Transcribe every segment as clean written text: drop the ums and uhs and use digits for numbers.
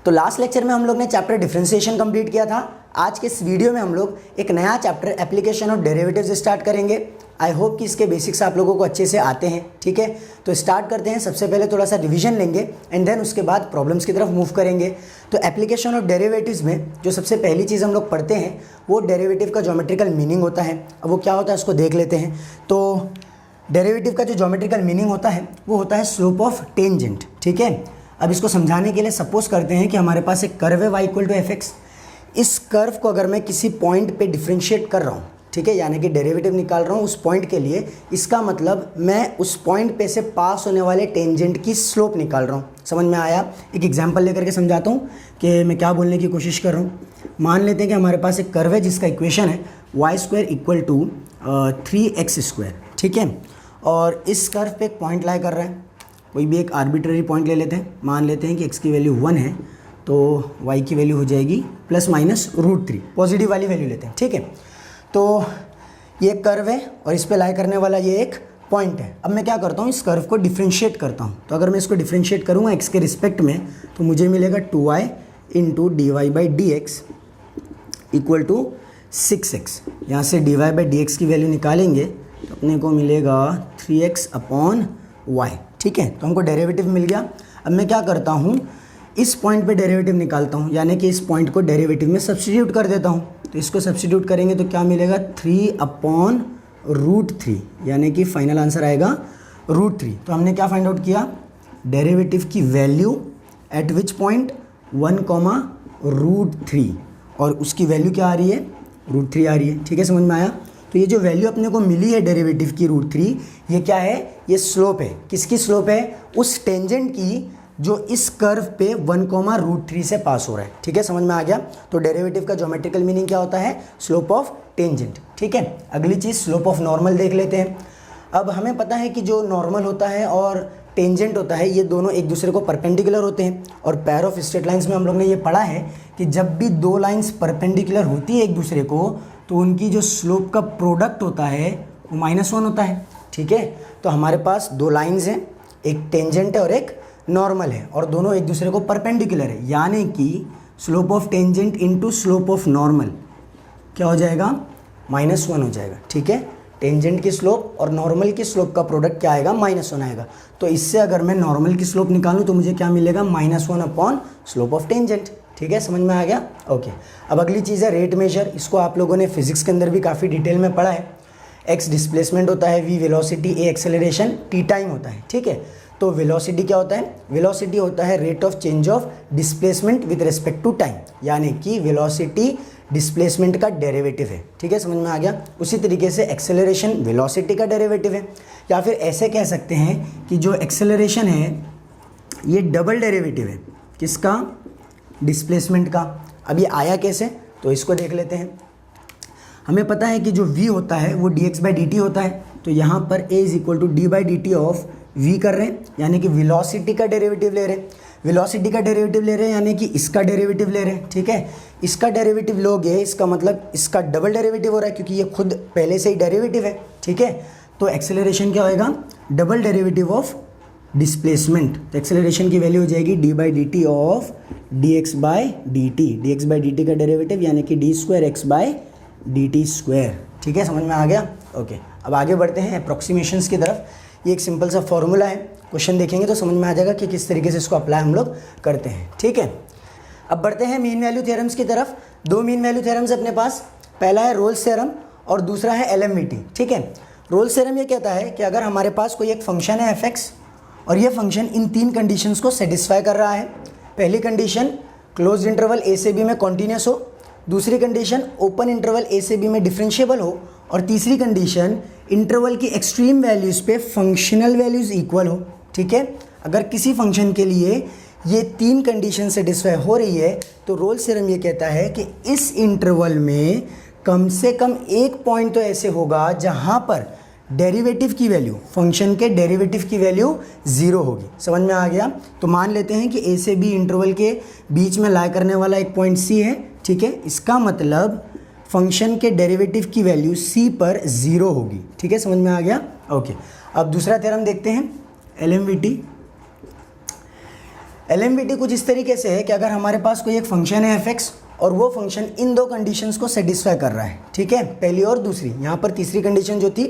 तो last lecture में हम लोग ने चैप्टर डिफरेंशिएशन कंप्लीट किया था। आज के इस वीडियो में हम लोग एक नया chapter application of derivatives start करेंगे। आई होप कि इसके बेसिक्स आप लोगों को अच्छे से आते हैं। ठीक है, तो स्टार्ट करते हैं। सबसे पहले थोड़ा सा रिवीजन लेंगे एंड देन उसके बाद प्रॉब्लम्स की तरफ मूव करेंगे। तो एप्लीकेशन ऑफ डेरिवेटिव्स में जो सबसे पहली चीज़ हम लोग पढ़ते हैं वो डेरिवेटिव का ज्योमेट्रिकल मीनिंग होता है। अब वो क्या होता है उसको देख लेते हैं। तो डेरिवेटिव का जो ज्योमेट्रिकल मीनिंग होता है वो होता है स्लोप ऑफ टेंजेंट। ठीक है, अब इसको समझाने के लिए सपोज करते हैं कि हमारे पास एक कर्व है y equal to f x. इस कर्व को अगर मैं किसी पॉइंट पे डिफ्रेंशिएट कर रहा हूँ, ठीक है, यानी कि डेरिवेटिव निकाल रहा हूँ उस पॉइंट के लिए, इसका मतलब मैं उस पॉइंट पे से पास होने वाले टेंजेंट की स्लोप निकाल रहा हूँ। समझ में आया? एक एग्जांपल लेकर के समझाता हूँ कि मैं क्या बोलने की कोशिश कर रहा हूँ। मान लेते हैं कि हमारे पास एक कर्व है जिसका इक्वेशन है y square equal to 3x square. ठीक है, और इस कर्व पे एक पॉइंट लाई कर रहा है। कोई भी एक आर्बिट्ररी पॉइंट ले लेते हैं। मान लेते हैं कि x की वैल्यू 1 है तो y की वैल्यू हो जाएगी ±√3, पॉजिटिव वाली वैल्यू लेते हैं। ठीक है, तो ये कर्व है और इस पे लाई करने वाला ये एक पॉइंट है। अब मैं क्या करता हूँ, इस कर्व को डिफ्रेंशिएट करता हूँ। तो अगर मैं इसको डिफ्रेंशिएट करूँगा x के रिस्पेक्ट में तो मुझे मिलेगा 2y into dy/dx equal to 6x। यहाँ से dy/dx की वैल्यू निकालेंगे तो अपने को मिलेगा 3x/y। ठीक है, तो हमको डेरिवेटिव मिल गया। अब मैं क्या करता हूँ, इस पॉइंट पे डेरिवेटिव निकालता हूँ, यानी कि इस पॉइंट को डेरिवेटिव में सब्स्टिट्यूट कर देता हूँ। तो इसको सब्स्टिट्यूट करेंगे तो क्या मिलेगा 3/√3, यानी कि फाइनल आंसर आएगा √3। तो हमने क्या फाइंड आउट किया, डेरिवेटिव की वैल्यू एट विच पॉइंट 1,√3, और उसकी वैल्यू क्या आ रही है, √3 आ रही है। ठीक है, समझ में आया? तो ये जो वैल्यू अपने को मिली है डेरिवेटिव की √3, ये क्या है, ये स्लोप है। किसकी स्लोप है? उस टेंजेंट की जो इस कर्व पे 1,√3 से पास हो रहा है। ठीक है, समझ में आ गया? तो डेरिवेटिव का ज्योमेट्रिकल मीनिंग क्या होता है, स्लोप ऑफ टेंजेंट। ठीक है, अगली चीज़ स्लोप ऑफ नॉर्मल देख लेते हैं। अब हमें पता है कि जो नॉर्मल होता है और टेंजेंट होता है ये दोनों एक दूसरे को परपेंडिकुलर होते हैं। और पैर ऑफ स्ट्रेट लाइंस में हम लोग ने ये पढ़ा है कि जब भी दो लाइंस परपेंडिकुलर होती है एक दूसरे को तो उनकी जो स्लोप का प्रोडक्ट होता है वो -1 होता है। ठीक है, तो हमारे पास दो लाइंस हैं, एक टेंजेंट है और एक नॉर्मल है, और दोनों एक दूसरे को परपेंडिकुलर है, यानी कि slope of tangent into slope of normal क्या हो जाएगा, -1 हो जाएगा। ठीक है, टेंजेंट की स्लोप और नॉर्मल की स्लोप का प्रोडक्ट क्या आएगा, -1 आएगा। तो इससे अगर मैं नॉर्मल की स्लोप निकालूं तो मुझे क्या मिलेगा, -1 स्लोप ऑफ टेंजेंट। ठीक है, समझ में आ गया? ओके, अब अगली चीज़ है रेट मेजर। इसको आप लोगों ने फिजिक्स के अंदर भी काफ़ी डिटेल में पढ़ा है। x डिस्प्लेसमेंट होता है, v velocity, a acceleration, t time होता है। ठीक है, तो वेलोसिटी क्या होता है, वेलोसिटी होता है rate of change of displacement with respect to time, यानी कि वेलोसिटी डिस्प्लेसमेंट का डेरिवेटिव है। ठीक है, समझ में आ गया? उसी तरीके से एक्सेलरेशन वेलोसिटी का डेरिवेटिव है, या फिर ऐसे कह सकते हैं कि जो एक्सेलरेशन है ये डबल डेरिवेटिव है किसका, डिस्प्लेसमेंट का। अब ये आया कैसे, तो इसको देख लेते हैं। हमें पता है कि जो v होता है वो dx/dt होता है। तो यहाँ पर a is equal to d/dt of v कर रहे हैं, यानी कि वेलोसिटी का डेरिवेटिव ले रहे हैं। वेलोसिटी का डेरिवेटिव ले रहे हैं यानी कि इसका डेरिवेटिव ले रहे हैं। ठीक है, इसका डेरिवेटिव लोगे इसका मतलब इसका डबल डेरिवेटिव हो रहा है क्योंकि ये खुद पहले से ही डेरिवेटिव है। ठीक है, तो एक्सेलरेशन क्या होएगा, डबल डेरिवेटिव ऑफ डिस्प्लेसमेंट। तो एक्सेलरेशन की वैल्यू हो जाएगी d/dt ऑफ dx/dt। dx/dt का डेरिवेटिव यानी कि d²x/dt²। ठीक है, समझ में आ गया? ओके, अब आगे बढ़ते हैं अप्रॉक्सीमेशंस की तरफ। ये एक सिंपल सा फॉर्मूला है, क्वेश्चन देखेंगे तो समझ में आ जाएगा कि किस तरीके से इसको अप्लाई हम लोग करते हैं। ठीक है, अब बढ़ते हैं मीन वैल्यू थ्योरम्स की तरफ। दो मीन वैल्यू थ्योरम्स अपने पास, पहला है रोल्स थ्योरम और दूसरा है LMVT। ठीक है, रोल्स थ्योरम ये कहता है कि अगर हमारे पास कोई एक फंक्शन है f(x) और ये फंक्शन इन तीन कंडीशंस को सेटिस्फाई कर रहा है। पहली कंडीशन क्लोज इंटरवल a से b में कॉन्टीन्यूस हो, दूसरी कंडीशन ओपन इंटरवल a से b में डिफरेंशिएबल हो, और तीसरी कंडीशन इंटरवल की एक्सट्रीम वैल्यूज़ पे फंक्शनल वैल्यूज़ इक्वल हो। ठीक है, अगर किसी फंक्शन के लिए ये तीन कंडीशन सेटिस्फाई हो रही है तो रोल्स थ्योरम ये कहता है कि इस इंटरवल में कम से कम एक पॉइंट तो ऐसे होगा जहाँ पर डेरिवेटिव की वैल्यू, फंक्शन के डेरिवेटिव की वैल्यू 0 होगी। समझ में आ गया? तो मान लेते हैं कि a से b इंटरवल के बीच में लाई करने वाला एक पॉइंट c है। ठीक है, इसका मतलब फंक्शन के डेरिवेटिव की वैल्यू c पर 0 होगी। ठीक है, समझ में आ गया? ओके, अब दूसरा थ्योरम देखते हैं LMVT। LMVT कुछ इस तरीके से है कि अगर हमारे पास कोई एक फंक्शन है fx और वो फंक्शन इन दो कंडीशंस को सेटिस्फाई कर रहा है, ठीक है, पहली और दूसरी। यहाँ पर तीसरी कंडीशन जो थी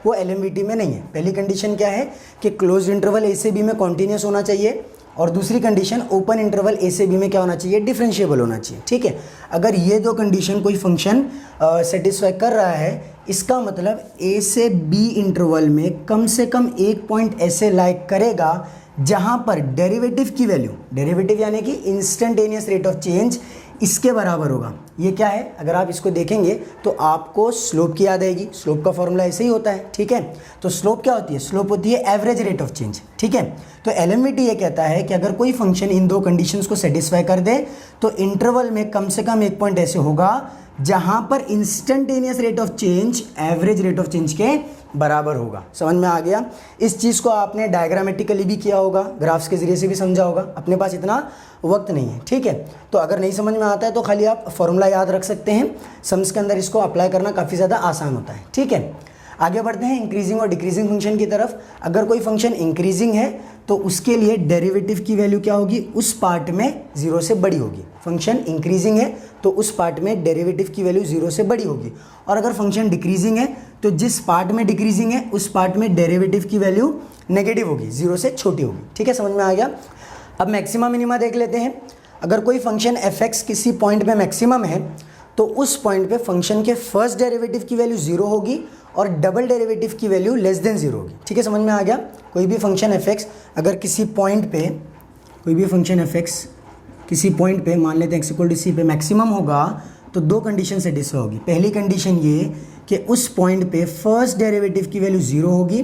वो LMVT में नहीं है। पहली कंडीशन क्या है कि क्लोज्ड इंटरवल a से b में कॉन्टिन्यूस होना चाहिए, और दूसरी कंडीशन ओपन इंटरवल a से b में क्या होना चाहिए, डिफरेंशिएबल होना चाहिए, ठीक है। अगर ये दो कंडीशन कोई फंक्शन सेटिस्फाई कर रहा है, इसका मतलब a से b इंटरवल में कम से कम एक पॉइंट ऐसे लाइक करेगा जहां पर डेरिवेटिव की वैल्यू, डेरिवेटिव यानी कि इंस्टेंटेनियस रेट ऑफ चेंज, इसके बराबर होगा। ये क्या है, अगर आप इसको देखेंगे तो आपको स्लोप की याद आएगी। स्लोप का फॉर्मूला ऐसे ही होता है, ठीक है। तो स्लोप क्या होती है, स्लोप होती है एवरेज रेट ऑफ चेंज, ठीक है। तो LMVT ये कहता है कि अगर कोई फंक्शन इन दो कंडीशंस को सेटिस्फाई कर दे तो इंटरवल में कम से कम एक पॉइंट ऐसे होगा जहां पर instantaneous rate of change average rate of change के बराबर होगा। समझ में आ गया। इस चीज़ को आपने डायग्रामेटिकली भी किया होगा, ग्राफ्स के जरिए से भी समझा होगा। अपने पास इतना वक्त नहीं है, ठीक है। तो अगर नहीं समझ में आता है तो खाली आप फॉर्मूला याद रख सकते हैं, सम्स के अंदर इसको अप्लाई करना काफ़ी ज़्यादा आसान होता है, ठीक है। आगे बढ़ते हैं इंक्रीजिंग और डिक्रीजिंग फंक्शन की तरफ। अगर कोई फंक्शन इंक्रीजिंग है तो उसके लिए डेरिवेटिव की वैल्यू क्या होगी, उस पार्ट में 0 से बड़ी होगी। फंक्शन इंक्रीजिंग है तो उस पार्ट में डेरिवेटिव की वैल्यू 0 से बड़ी होगी, और अगर फंक्शन डिक्रीजिंग है तो जिस पार्ट में डिक्रीजिंग है उस पार्ट में डेरिवेटिव की वैल्यू नेगेटिव होगी, 0 से छोटी होगी, ठीक है। समझ में आ गया। अब मैक्सिमा मिनिमा देख लेते हैं। अगर कोई फंक्शन fx किसी पॉइंट पे मैक्सिमम है तो उस पॉइंट पे फंक्शन के फर्स्ट डेरिवेटिव की वैल्यू 0 होगी और डबल डेरिवेटिव की वैल्यू लेस देन 0 होगी, ठीक है। समझ में आ गया। कोई भी फंक्शन fx अगर किसी पॉइंट पे, कोई भी फंक्शन fx किसी पॉइंट पे, मान लेते हैं x=c पे मैक्सिमम होगा तो दो कंडीशन सेटिस्फाई होगी। पहली कंडीशन ये कि उस पॉइंट पे फर्स्ट डेरिवेटिव की वैल्यू 0 होगी,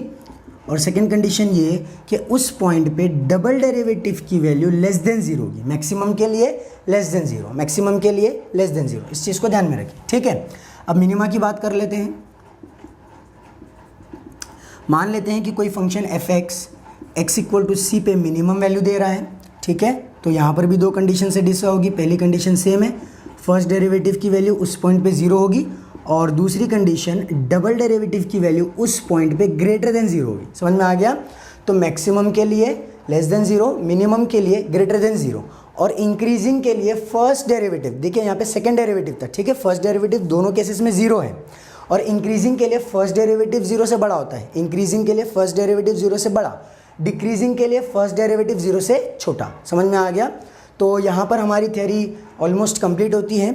और सेकंड कंडीशन ये कि उस पॉइंट पे डबल डेरिवेटिव की वैल्यू लेस देन 0 होगी। मैक्सिमम के लिए लेस देन 0, मैक्सिमम के लिए लेस देन 0, इस चीज़ को ध्यान में रखिए, ठीक है। अब मिनिमा की बात कर लेते हैं। मान लेते हैं कि कोई फंक्शन fx x=c पे मिनिमम वैल्यू दे रहा है, ठीक है। तो यहाँ पर भी दो कंडीशन सेटिस्फाई होगी। पहली कंडीशन सेम है, फर्स्ट डेरिवेटिव की वैल्यू उस पॉइंट पे 0 होगी, और दूसरी कंडीशन डबल डेरिवेटिव की वैल्यू उस पॉइंट पे ग्रेटर देन 0 होगी। समझ में आ गया। तो मैक्सिमम के लिए लेस देन 0, मिनिमम के लिए ग्रेटर देन 0, और इंक्रीजिंग के लिए फर्स्ट डेरिवेटिव, देखिए यहाँ पे सेकंड डेरिवेटिव था, ठीक है। फर्स्ट डेरिवेटिव दोनों केसेस में 0 है, और इंक्रीजिंग के लिए फर्स्ट डेरिवेटिव 0 से बड़ा होता है। इंक्रीजिंग के लिए फर्स्ट डेरिवेटिव 0 से बड़ा, डिक्रीजिंग के लिए फर्स्ट डेरिवेटिव 0 से छोटा। समझ में आ गया। तो यहाँ पर हमारी थ्योरी ऑलमोस्ट कंप्लीट होती है।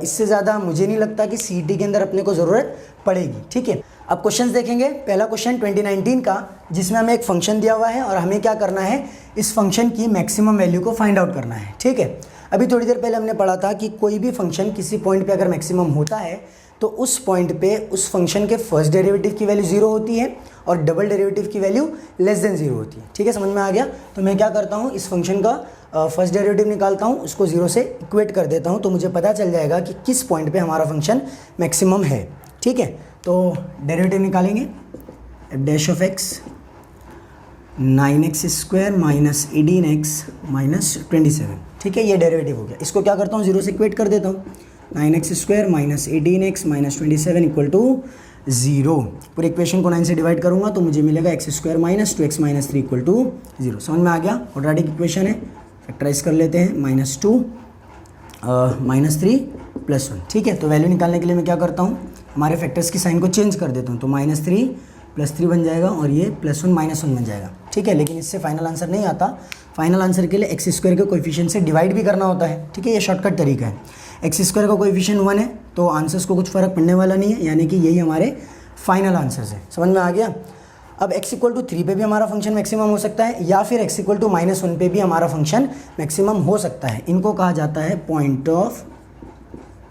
इससे ज़्यादा मुझे नहीं लगता कि CET के अंदर अपने को ज़रूरत पड़ेगी, ठीक है। अब क्वेश्चंस देखेंगे। पहला क्वेश्चन 2019 का, जिसमें हमें एक फंक्शन दिया हुआ है और हमें क्या करना है, इस फंक्शन की मैक्सिमम वैल्यू को फाइंड आउट करना है, ठीक है। अभी थोड़ी देर पहले हमने पढ़ा था कि कोई भी फंक्शन किसी पॉइंट पे अगर मैक्सिमम होता है तो उस पॉइंट पे उस फंक्शन के फर्स्ट डेरिवेटिव की वैल्यू 0 होती है और डबल डेरिवेटिव की वैल्यू लेस देन 0 होती है, ठीक है। समझ में आ गया। तो मैं क्या करता हूँ, इस फंक्शन का फर्स्ट डेरिवेटिव निकालता हूँ, उसको 0 से इक्वेट कर देता हूँ, तो मुझे पता चल जाएगा कि किस पॉइंट पे हमारा फंक्शन मैक्सिमम है, ठीक है। तो डेरिवेटिव निकालेंगे, f'(x) 9x² minus 18x minus 27, ठीक है। ये डेरिवेटिव हो गया। इसको क्या करता हूँ, 0 से इक्वेट कर देता हूँ। 9x² minus 18x minus 27 equal to 0। पूरी इक्वेशन को 9 से डिवाइड करूँगा तो मुझे मिलेगा x² minus 2x minus 3 equal to 0। समझ में आ गया। क्वाड्रेटिक इक्वेशन है, फैक्टराइज कर लेते हैं। -2 -3 +1, ठीक है। तो वैल्यू निकालने के लिए मैं क्या करता हूँ, हमारे फैक्टर्स की साइन को चेंज कर देता हूँ। तो -3 +3 बन जाएगा और ये +1 -1 बन जाएगा, ठीक है। लेकिन इससे फाइनल आंसर नहीं आता। फाइनल आंसर के लिए x² के कोएफिशिएंट से डिवाइड भी करना होता है, ठीक है। ये शॉर्टकट तरीका है। x² का कोएफिशिएंट 1 है तो आंसर्स को कुछ फ़र्क पड़ने वाला नहीं है, यानी कि यही हमारे फाइनल आंसर्स है। समझ में आ गया। अब x=3 पे भी हमारा फंक्शन मैक्सिमम हो सकता है, या फिर x=-1 पे भी हमारा फंक्शन मैक्सिमम हो सकता है। इनको कहा जाता है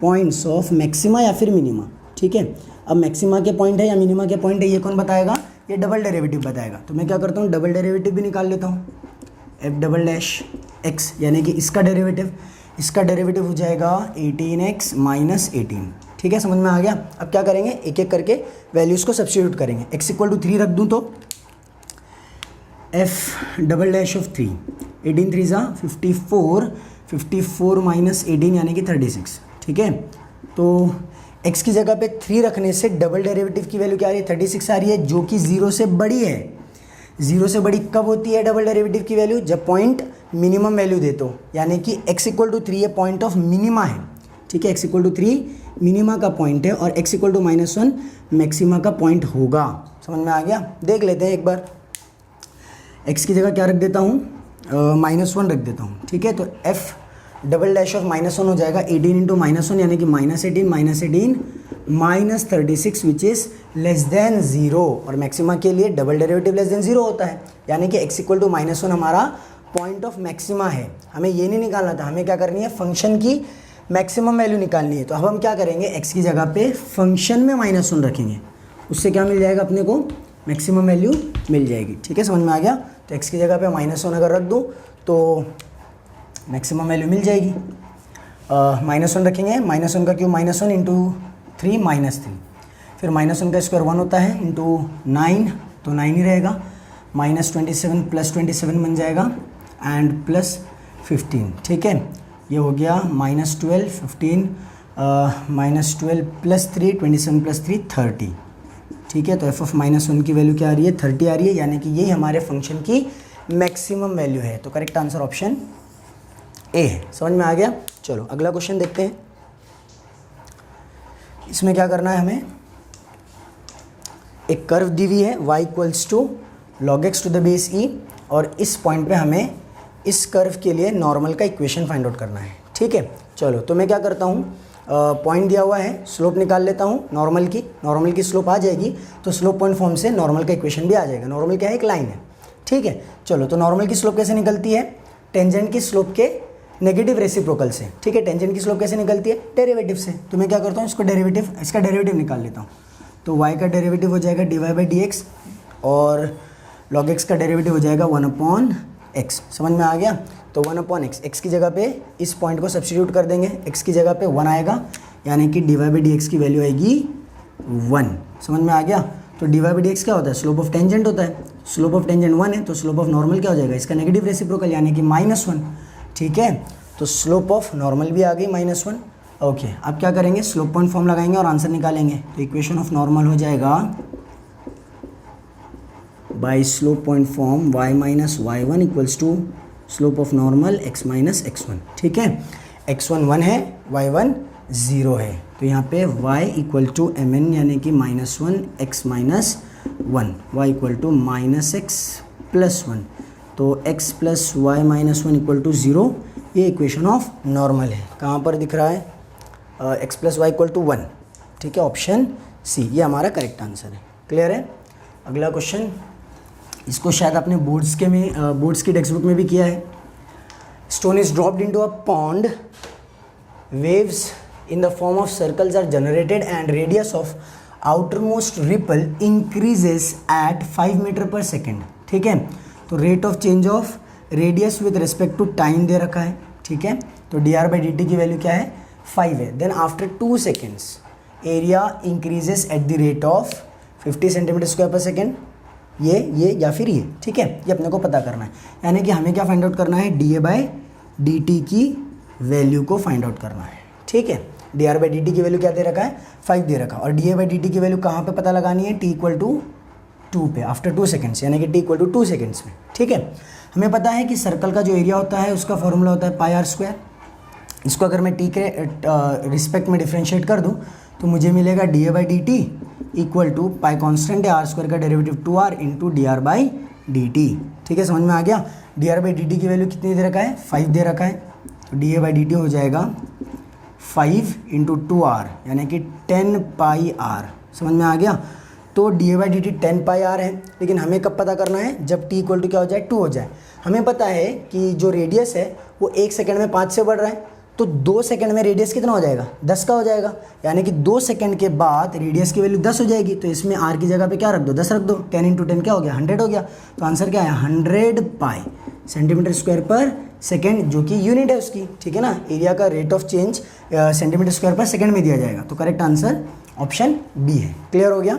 पॉइंट्स ऑफ मैक्सिमा या फिर मिनिमा, ठीक है। अब मैक्सिमा के पॉइंट है या मिनिमा के पॉइंट है, ये कौन बताएगा, ये डबल डेरिवेटिव बताएगा। तो मैं क्या करता हूँ, डबल डेरिवेटिव भी निकाल लेता हूँ। f'(x) यानी कि इसका डेरिवेटिव हो जाएगा 18x माइनस 18, ठीक है। समझ में आ गया। अब क्या करेंगे, एक एक करके वैल्यूज़ को सब्स्टिट्यूट करेंगे। x=3 रख दूँ तो f'(3) 18 3 54, 54 माइनस 18 यानी कि 36, ठीक है। तो x की जगह पे 3 रखने से डबल डेरिवेटिव की वैल्यू क्या आ रही है, 36 आ रही है, जो कि 0 से बड़ी है। 0 से बड़ी कब होती है डबल डेरिवेटिव की वैल्यू, जब पॉइंट मिनिमम वैल्यू दे तो, यानी कि x इक्वल टू 3 ये पॉइंट ऑफ मिनिमा है, ठीक है, x इक्वल टू 3 मिनिमा का पॉइंट है और x इक्वल टू -1 मैक्सिमा का पॉइंट होगा। समझ में आ गया? देख लेते हैं एक बार। x की जगह क्या रख देता हूँ, -1 रख देता हूँ, ठीक है। तो f डबल डैश ऑफ -1 हो जाएगा 18 इंटू -1 यानी कि -18 -36 विच इज़ लेस देन 0, और मैक्सिमा के लिए डबल डेरिवेटिव लेस देन 0 होता है, यानी कि x इक्वल टू -1 हमारा पॉइंट ऑफ मैक्सिमा है। हमें ये नहीं निकालना था, हमें क्या करनी है, फंक्शन की मैक्सिमम वैल्यू निकालनी है। तो अब हम क्या करेंगे, x की जगह पे फंक्शन में -1 रखेंगे, उससे क्या मिल जाएगा अपने को, मैक्सिमम वैल्यू मिल जाएगी, ठीक है। समझ में आ गया? तो x की जगह पे -1 अगर रख दूँ तो मैक्सिमम वैल्यू मिल जाएगी। -1 रखेंगे, -1 का क्यूब -1 इंटू 3 -3, फिर -1 का स्क्वायर 1 होता है इंटू 9, तो 9 ही रहेगा, -27 प्लस 27 बन जाएगा एंड प्लस 15, ठीक है। ये हो गया -12 15 -12 प्लस 3 27 प्लस 3 30, ठीक है। तो f ऑफ -1 की वैल्यू क्या आ रही है, 30 आ रही है, यानी कि यही हमारे फंक्शन की मैक्सिमम वैल्यू है। तो करेक्ट आंसर ऑप्शन ए है। समझ में आ गया? चलो अगला क्वेश्चन देखते हैं। इसमें क्या करना है हमें, एक कर्व दी हुई है y equals to log x to the base e, और इस पॉइंट पे हमें इस कर्व के लिए नॉर्मल का इक्वेशन फाइंड आउट करना है, ठीक है। चलो तो मैं क्या करता हूँ, पॉइंट दिया हुआ है, स्लोप निकाल लेता हूँ नॉर्मल की स्लोप आ जाएगी तो स्लोप पॉइंट फॉर्म से नॉर्मल का इक्वेशन भी आ जाएगा। नॉर्मल क्या है, एक लाइन है, ठीक है। चलो तो नॉर्मल की स्लोप कैसे निकलती है, टेंजेंट की स्लोप के नेगेटिव रेसिप्रोकल से, ठीक है। टेंजेंट की स्लोप कैसे निकलती है, डेरिवेटिव से। तो मैं क्या करता हूँ, इसका डेरिवेटिव निकाल लेता हूँ। तो y का डेरिवेटिव हो जाएगा dy/dx और log x का डेरिवेटिव हो जाएगा 1/x। समझ में आ गया? तो 1/x, x की जगह पे इस पॉइंट को सब्स्टिट्यूट कर देंगे, x की जगह पे 1 आएगा, यानी कि dy/dx की वैल्यू आएगी 1। समझ में आ गया? तो dy/dx क्या होता है, स्लोप ऑफ टेंजेंट होता है। स्लोप ऑफ टेंजेंट 1 है, तो स्लोप ऑफ नॉर्मल क्या हो जाएगा, इसका नेगेटिव रेसिप्रोकल यानी कि -1, ठीक है। तो स्लोप ऑफ नॉर्मल भी आ गई -1। ओके, अब क्या करेंगे, स्लोप पॉइंट फॉर्म लगाएंगे और आंसर निकालेंगे। तो इक्वेशन ऑफ नॉर्मल हो जाएगा by slope point form y minus y1 equals to slope of normal x minus x1, ठीक है। x1 1 है, y1 0 है, तो यहाँ पे y इक्वल टू mn यानी कि -1 x minus 1, y equal to -x plus 1, तो x plus y minus 1 equal to 0। ये इक्वेशन ऑफ नॉर्मल है। कहाँ पर दिख रहा है, x plus y equal to 1, ठीक है, ऑप्शन सी, ये हमारा करेक्ट आंसर है। क्लियर है? अगला क्वेश्चन, इसको शायद आपने बोर्ड्स की टेक्स्ट बुक में भी किया है। Stone is dropped into a pond, waves in the form of circles are generated and radius of outermost ripple increases at 5 metre per second, ठीक है। तो rate of change of radius with respect to time दे रखा है, ठीक है। तो dr/dt की वैल्यू क्या है, 5 है। Then after 2 seconds area increases at the rate of 50 centimetre square per second, ये या फिर ये, ठीक है। ये अपने को पता करना है, यानी कि हमें क्या फाइंड आउट करना है, dA/dt की वैल्यू को फाइंड आउट करना है, ठीक है। dr/dt की वैल्यू क्या दे रखा है, 5 दे रखा, और dA/dt की वैल्यू कहाँ पे पता लगानी है, t इक्वल टू 2 पे, आफ्टर 2 सेकेंड्स, यानी कि t इक्वल टू 2 सेकेंड्स में, ठीक है। हमें पता है कि सर्कल का जो एरिया होता है उसका फॉर्मूला होता है πr²। इसको अगर मैं t के रिस्पेक्ट में डिफ्रेंशिएट कर दूं तो मुझे मिलेगा dA/dt equal to pi constant है r² का डेरिवेटिव 2r इंटू dr/dt, ठीक है। समझ में आ गया? dr/dt की वैल्यू कितनी दे रखा है, 5 दे रखा है, तो dA/dt हो जाएगा 5 इंटू 2r यानी कि 10 पाई r। समझ में आ गया? तो dA/dt 10 पाई r है, लेकिन हमें कब पता करना है, जब t इक्वल टू क्या हो जाए, 2 हो जाए। हमें पता है कि जो रेडियस है वो 1 सेकेंड में 5 से बढ़ रहा है, तो 2 सेकेंड में रेडियस कितना हो जाएगा, 10 का हो जाएगा, यानी कि 2 सेकेंड के बाद रेडियस की वैल्यू 10 हो जाएगी। तो इसमें r की जगह पे क्या रख दो, 10 रख दो, 10 इंटू 10 क्या हो गया, 100 हो गया। तो आंसर क्या है, 100 पाई सेंटीमीटर स्क्वायर पर सेकेंड, जो कि यूनिट है उसकी, ठीक है ना। एरिया का rate of change centimetre square per second में दिया जाएगा। तो करेक्ट आंसर ऑप्शन बी है। क्लियर हो गया?